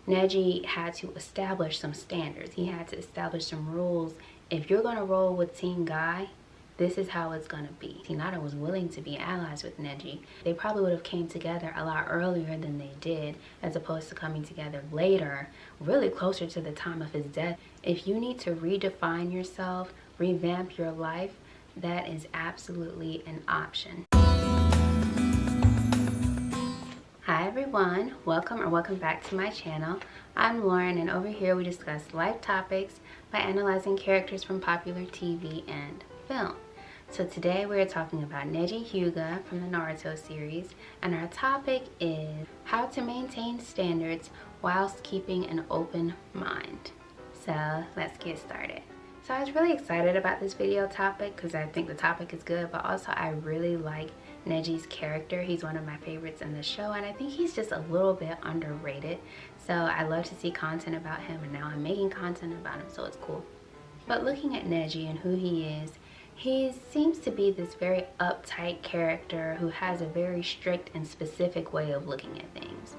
Neji had to establish some standards. He had to establish some rules. If you're going to roll with Team Guy, this is how it's going to be. Hinata was willing to be allies with Neji. They probably would have came together a lot earlier than they did, as opposed to coming together later, really closer to the time of his death. If you need to redefine yourself, revamp your life, that is absolutely an option. Hi everyone, welcome back to my channel. I'm Lauren, and over here we discuss life topics by analyzing characters from popular TV and film. So today we're talking about Neji Hyuga from the Naruto series, and our topic is how to maintain standards whilst keeping an open mind. So let's get started. So I was really excited about this video topic because I think the topic is good, but also I really like Neji's character. He's one of my favorites in the show, and I think he's just a little bit underrated. So I love to see content about him, and now I'm making content about him, so it's cool. But looking at Neji and who he is, he seems to be this very uptight character who has a very strict and specific way of looking at things.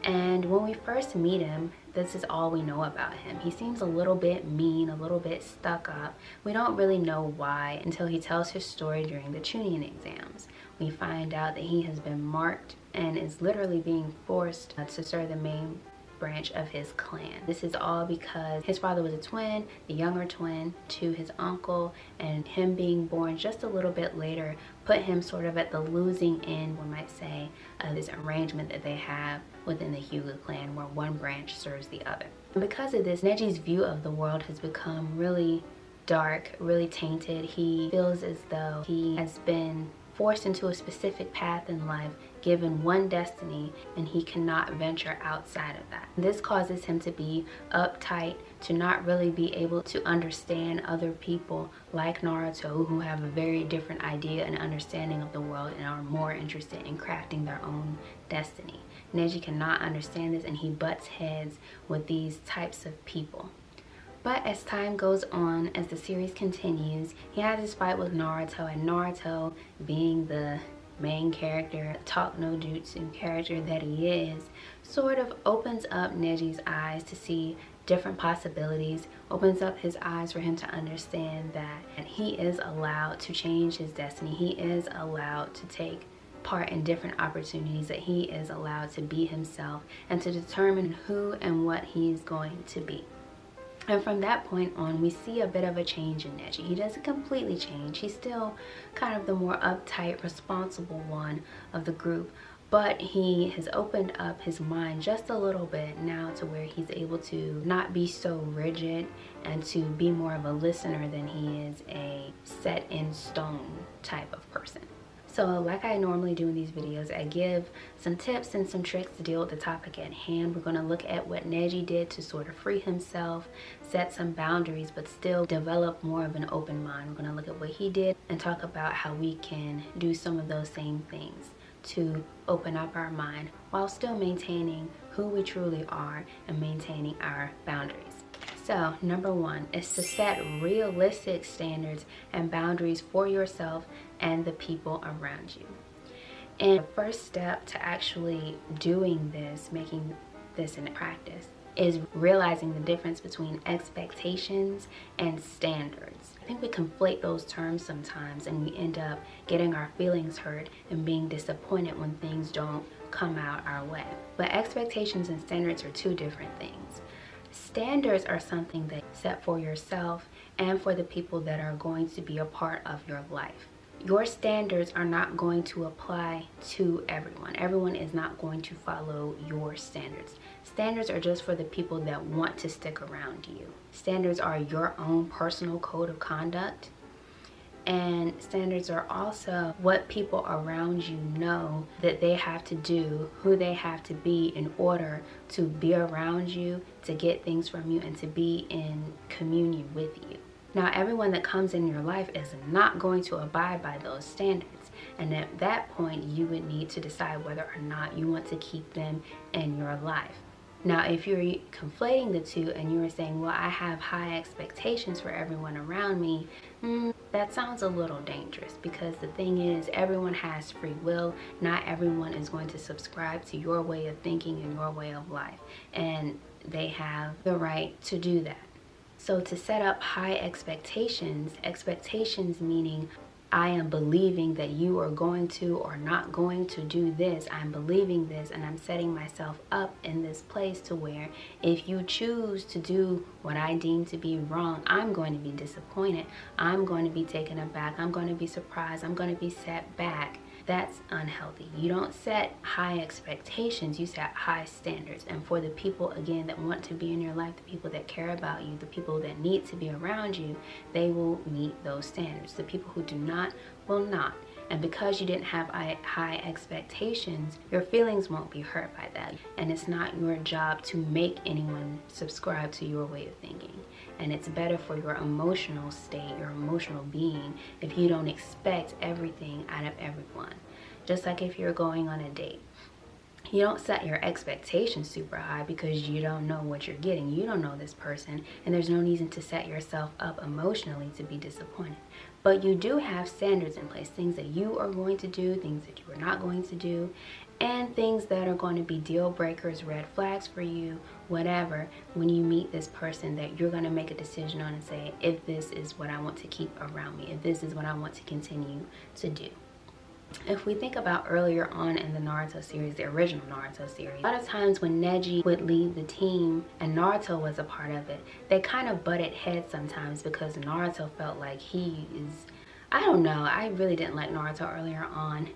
And when we first meet him, this is all we know about him. He seems a little bit mean, a little bit stuck up. We don't really know why until he tells his story during the Chunin exams. We find out that he has been marked and is literally being forced to serve the main branch of his clan. This is all because his father was a twin, the younger twin to his uncle, and him being born just a little bit later put him sort of at the losing end, one might say, of this arrangement that they have within the Hyuga clan where one branch serves the other. And because of this, Neji's view of the world has become really dark, really tainted. He feels as though he has been forced into a specific path in life, given one destiny, and he cannot venture outside of that. This causes him to be uptight, to not really be able to understand other people like Naruto, who have a very different idea and understanding of the world and are more interested in crafting their own destiny. Neji cannot understand this, and he butts heads with these types of people. But as time goes on, as the series continues, he has this fight with Naruto, and Naruto, being the main character, talk no jutsu character that he is, sort of opens up Neji's eyes to see different possibilities, opens up his eyes for him to understand that he is allowed to change his destiny. He is allowed to take part in different opportunities, that he is allowed to be himself and to determine who and what he is going to be. And from that point on, we see a bit of a change in Neji. He doesn't completely change. He's still kind of the more uptight, responsible one of the group. But he has opened up his mind just a little bit now to where he's able to not be so rigid and to be more of a listener than he is a set in stone type of person. So like I normally do in these videos, I give some tips and some tricks to deal with the topic at hand. We're going to look at what Neji did to sort of free himself, set some boundaries, but still develop more of an open mind. We're going to look at what he did and talk about how we can do some of those same things to open up our mind while still maintaining who we truly are and maintaining our boundaries. So number one is to set realistic standards and boundaries for yourself and the people around you. And the first step to actually doing this, making this in practice, is realizing the difference between expectations and standards. I think we conflate those terms sometimes, and we end up getting our feelings hurt and being disappointed when things don't come out our way. But expectations and standards are two different things. Standards are something that you set for yourself and for the people that are going to be a part of your life. Your standards are not going to apply to everyone. Everyone is not going to follow your standards. Standards are just for the people that want to stick around you. Standards are your own personal code of conduct. And standards are also what people around you know that they have to do, who they have to be in order to be around you, to get things from you, and to be in communion with you. Now, everyone that comes in your life is not going to abide by those standards. And at that point, you would need to decide whether or not you want to keep them in your life. Now, if you're conflating the two and you were saying, well, I have high expectations for everyone around me, that sounds a little dangerous, because the thing is, everyone has free will. Not everyone is going to subscribe to your way of thinking and your way of life, and they have the right to do that. So to set up high expectations, expectations meaning I am believing that you are going to or not going to do this. I'm believing this, and I'm setting myself up in this place to where if you choose to do what I deem to be wrong, I'm going to be disappointed. I'm going to be taken aback. I'm going to be surprised. I'm going to be set back. That's unhealthy. You don't set high expectations, you set high standards. And for the people, again, that want to be in your life, the people that care about you, the people that need to be around you, they will meet those standards. The people who do not will not. And because you didn't have high expectations, your feelings won't be hurt by that. And it's not your job to make anyone subscribe to your way of thinking. And it's better for your emotional state, your emotional being, if you don't expect everything out of everyone. Just like if you're going on a date. You don't set your expectations super high because you don't know what you're getting. You don't know this person, and there's no reason to set yourself up emotionally to be disappointed. But you do have standards in place, things that you are going to do, things that you are not going to do, and things that are going to be deal breakers, red flags for you, whatever, when you meet this person that you're going to make a decision on and say, if this is what I want to keep around me, if this is what I want to continue to do. If we think about earlier on in the Naruto series, the original Naruto series, a lot of times when Neji would lead the team and Naruto was a part of it, they kind of butted heads sometimes because Naruto felt like he is, I don't know, I really didn't like Naruto earlier on.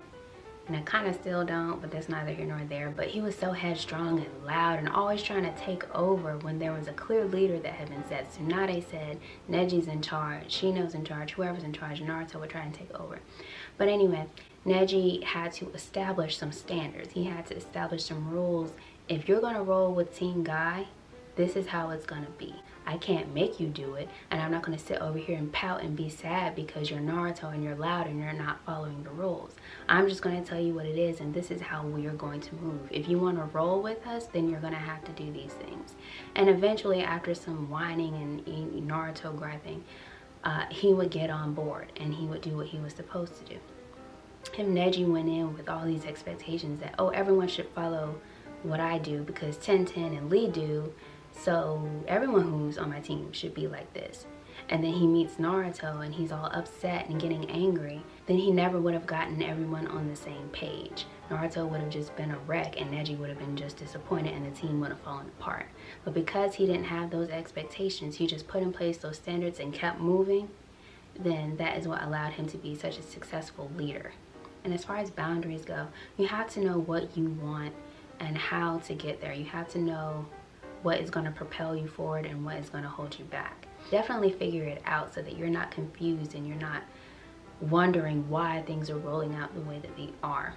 And I kind of still don't, but that's neither here nor there. But he was so headstrong and loud and always trying to take over when there was a clear leader that had been set. Tsunade said, Neji's in charge, Shino's in charge, whoever's in charge, Naruto would try and take over. But anyway, Neji had to establish some standards. He had to establish some rules. If you're going to roll with Team Guy, this is how it's going to be. I can't make you do it, and I'm not going to sit over here and pout and be sad because you're Naruto and you're loud and you're not following the rules. I'm just going to tell you what it is, and this is how we are going to move. If you want to roll with us, then you're going to have to do these things. And eventually, after some whining and Naruto griping, he would get on board and he would do what he was supposed to do. If Neji went in with all these expectations that, oh, everyone should follow what I do because Tenten and Lee do, so everyone who's on my team should be like this. And then he meets Naruto and he's all upset and getting angry, then he never would have gotten everyone on the same page. Naruto would have just been a wreck and Neji would have been just disappointed and the team would have fallen apart. But because he didn't have those expectations, he just put in place those standards and kept moving, then that is what allowed him to be such a successful leader. And as far as boundaries go, you have to know what you want and how to get there. You have to know what is going to propel you forward and what is going to hold you back. Definitely figure it out so that you're not confused and you're not wondering why things are rolling out the way that they are.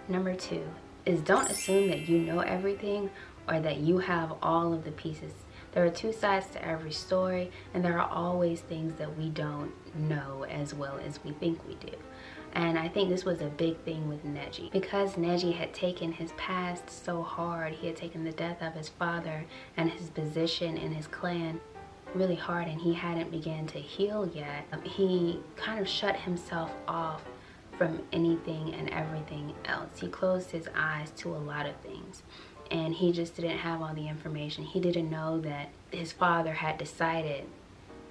Number 2 is don't assume that you know everything or that you have all of the pieces. There are two sides to every story, and there are always things that we don't know as well as we think we do. And I think this was a big thing with Neji. Because Neji had taken his past so hard, he had taken the death of his father and his position in his clan really hard, and he hadn't begun to heal yet. He kind of shut himself off from anything and everything else. He closed his eyes to a lot of things. And he just didn't have all the information. He didn't know that his father had decided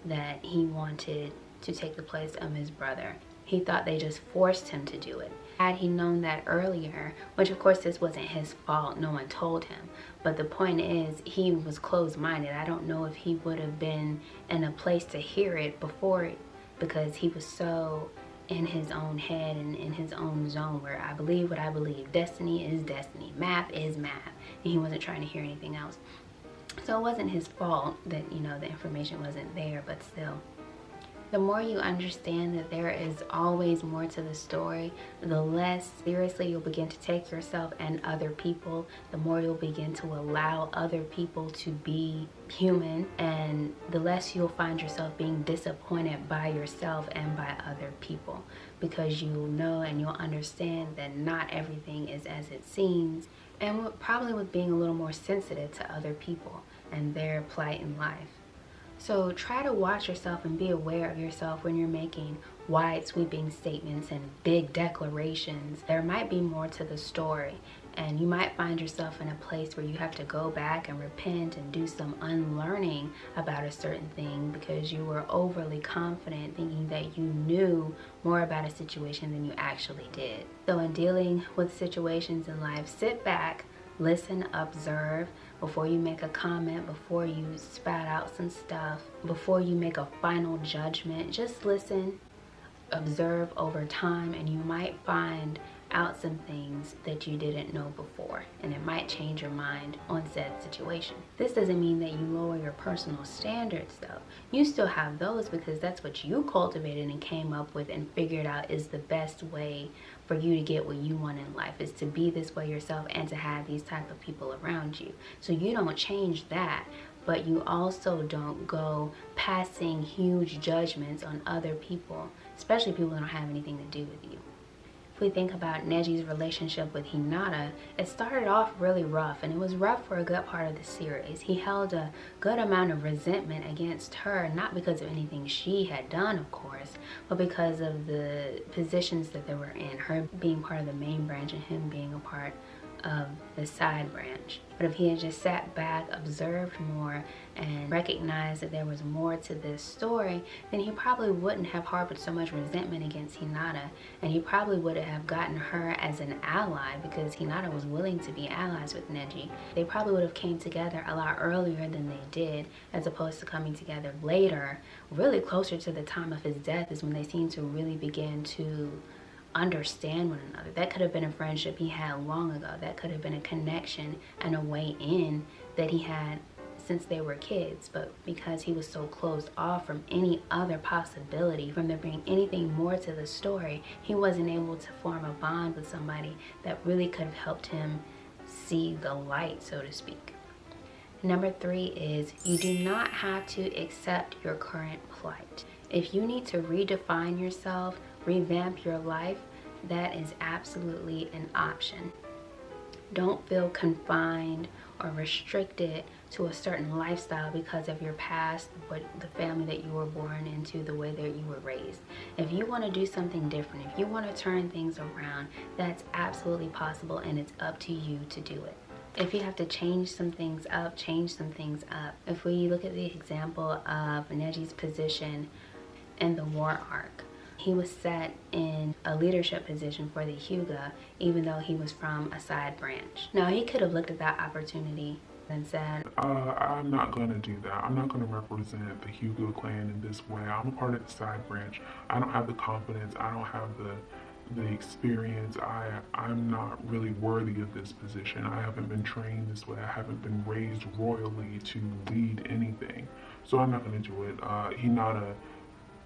that he wanted to take the place of his brother. He thought they just forced him to do it. Had he known that earlier, which of course this wasn't his fault, no one told him. But the point is, he was closed-minded. I don't know if he would have been in a place to hear it before, because he was so in his own head and in his own zone where I believe what I believe. Destiny is destiny. Math is math. And he wasn't trying to hear anything else. So it wasn't his fault that, the information wasn't there, but still. The more you understand that there is always more to the story, the less seriously you'll begin to take yourself and other people, the more you'll begin to allow other people to be human, and the less you'll find yourself being disappointed by yourself and by other people, because you'll know and you'll understand that not everything is as it seems, and probably with being a little more sensitive to other people and their plight in life. So try to watch yourself and be aware of yourself when you're making wide sweeping statements and big declarations. There might be more to the story, and you might find yourself in a place where you have to go back and repent and do some unlearning about a certain thing because you were overly confident thinking that you knew more about a situation than you actually did. So in dealing with situations in life, sit back, listen, observe before you make a comment, before you spat out some stuff, before you make a final judgment. Just listen, observe over time, and you might find out some things that you didn't know before, and it might change your mind on said situation. This doesn't mean that you lower your personal standards though. You still have those because that's what you cultivated and came up with and figured out is the best way for you to get what you want in life, is to be this way yourself and to have these type of people around you. So you don't change that, but you also don't go passing huge judgments on other people, especially people that don't have anything to do with you. If we think about Neji's relationship with Hinata, it started off really rough, and it was rough for a good part of the series. He held a good amount of resentment against her, not because of anything she had done, of course, but because of the positions that they were in, her being part of the main branch and him being a part of the side branch. But if he had just sat back, observed more, and recognized that there was more to this story, then he probably wouldn't have harbored so much resentment against Hinata, and he probably would have gotten her as an ally because Hinata was willing to be allies with Neji. They probably would have came together a lot earlier than they did, as opposed to coming together later, really closer to the time of his death is when they seemed to really begin to understand one another. That could have been a friendship he had long ago. That could have been a connection and a way in that he had since they were kids, but because he was so closed off from any other possibility, from there being anything more to the story, he wasn't able to form a bond with somebody that really could have helped him see the light, so to speak. Number 3 is you do not have to accept your current plight. If you need to redefine yourself, revamp your life, that is absolutely an option. Don't feel confined or restricted to a certain lifestyle because of your past, the family that you were born into, the way that you were raised. If you want to do something different, if you want to turn things around, that's absolutely possible, and it's up to you to do it. If you have to change some things up, change some things up. If we look at the example of Neji's position in the war arc, he was set in a leadership position for the Hyuga, even though he was from a side branch. Now, he could have looked at that opportunity and said, I'm not going to do that. I'm not going to represent the Hyuga clan in this way. I'm a part of the side branch. I don't have the confidence. I don't have the experience. I'm not really worthy of this position. I haven't been trained this way. I haven't been raised royally to lead anything. So I'm not going to do it. Hinata,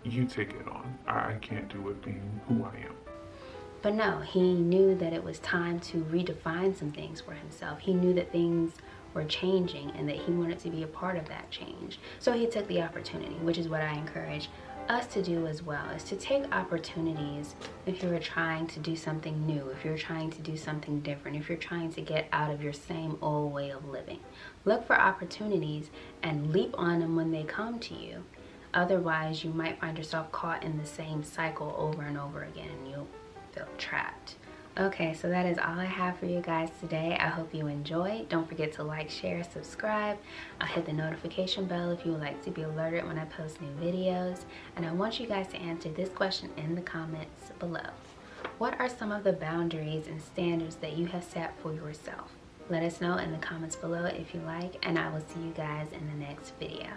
you take it on. I can't do it being who I am. But no, he knew that it was time to redefine some things for himself. He knew that things were changing and that he wanted to be a part of that change. So he took the opportunity, which is what I encourage us to do as well, is to take opportunities if you're trying to do something new, if you're trying to do something different, if you're trying to get out of your same old way of living. Look for opportunities and leap on them when they come to you. Otherwise, you might find yourself caught in the same cycle over and over again, and you'll feel trapped. Okay, so that is all I have for you guys today. I hope you enjoyed. Don't forget to like, share, subscribe. I'll hit the notification bell if you would like to be alerted when I post new videos. And I want you guys to answer this question in the comments below. What are some of the boundaries and standards that you have set for yourself? Let us know in the comments below if you like, and I will see you guys in the next video.